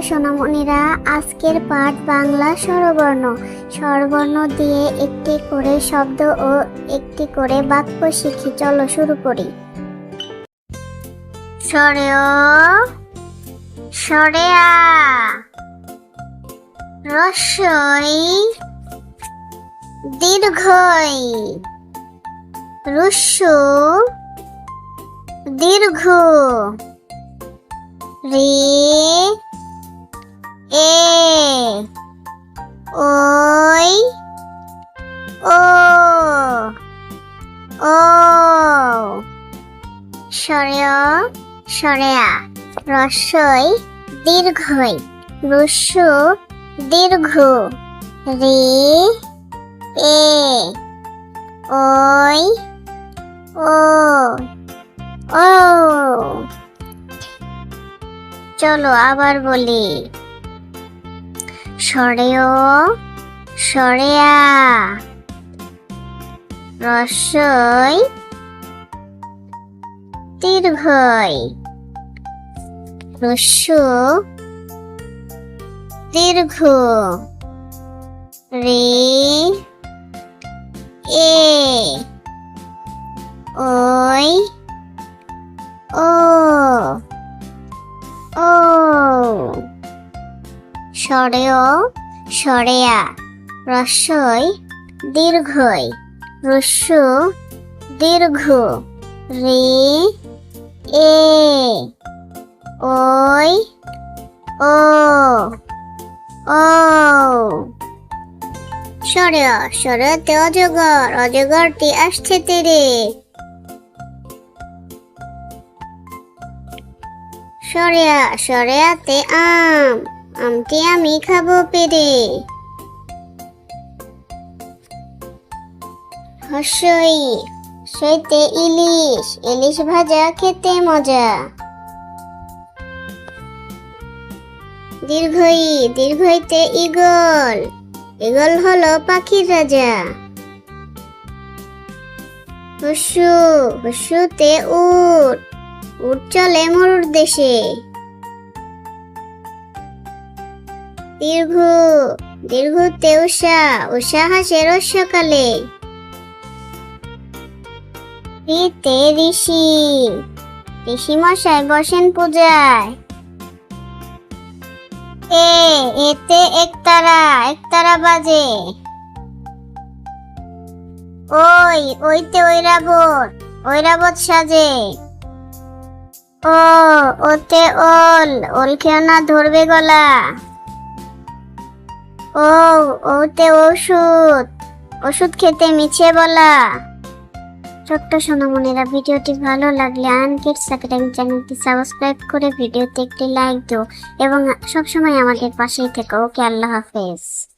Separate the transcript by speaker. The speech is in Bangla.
Speaker 1: সোনামণিরা, আজকের পাঠ বাংলা স্বরবর্ণ। স্বরবর্ণ দিয়ে একটি করে শব্দ ও একটি করে বাক্য শিখি। চলো শুরু করি। সরেয়, সরেয়া, রস্বই, দীর্ঘই, রুস্সু, দীর্ঘ, রি, এ, ওই, ও, ও, সরেয়, সরেয়া, রস্বই, দীর্ঘই, রুস্সু, দীর্ঘ, রি, এ, ওই, ও, ও। চলো আবার বলি। সরেয়, সরেয়া, রস্বই, দীর্ঘই, রস্যু, দীর্ঘ, রি, এ, ওই, ও, ও। সরেয়, সরেয়া, রস্বই, দীর্ঘই, রস্যু, দীর্ঘ, রি, এ, ওই, ও, ও। সরেয়, সরেয়তে অজগর, অজগরটি আসছে তীরে। সরেয়া, সরেয়াতে আম, আমটি আমি খাবো পেরে। হস্যই, সইতে ইলিশ, ইলিশ ভাজা খেতে মজা। দীর্ঘই, দীর্ঘইতে ঈগল, ঈগল হলো পাখির রাজা। হস্যু, হস্যুতে উট, উট চলে মরুর দেশে। দীর্ঘ, দীর্ঘতে উষা, উষা হাসে রোজ সকালে। ঋতে ঋষি, ঋষি মশাই বসেন পূজায়। এতে একতারা, একতারা বাজে। ওই, ওইতে ঐরাবত, ঐরাবত সাজে। ও, ওতে ওল, ওল খেও না ধরবে গলা। ও, ওতে ওষুধ, ওষুধ খেতে মিছে বলা। ছোট্ট সোনামণিরা, ভিডিওটি ভালো লাগলে আয়ন কিডস একাডেমি চ্যানেলটি সাবস্ক্রাইব করে ভিডিওতে একটি লাইক দিও এবং সবসময় আমাদের পাশেই থেকো। ওকে, আল্লাহ হাফেজ।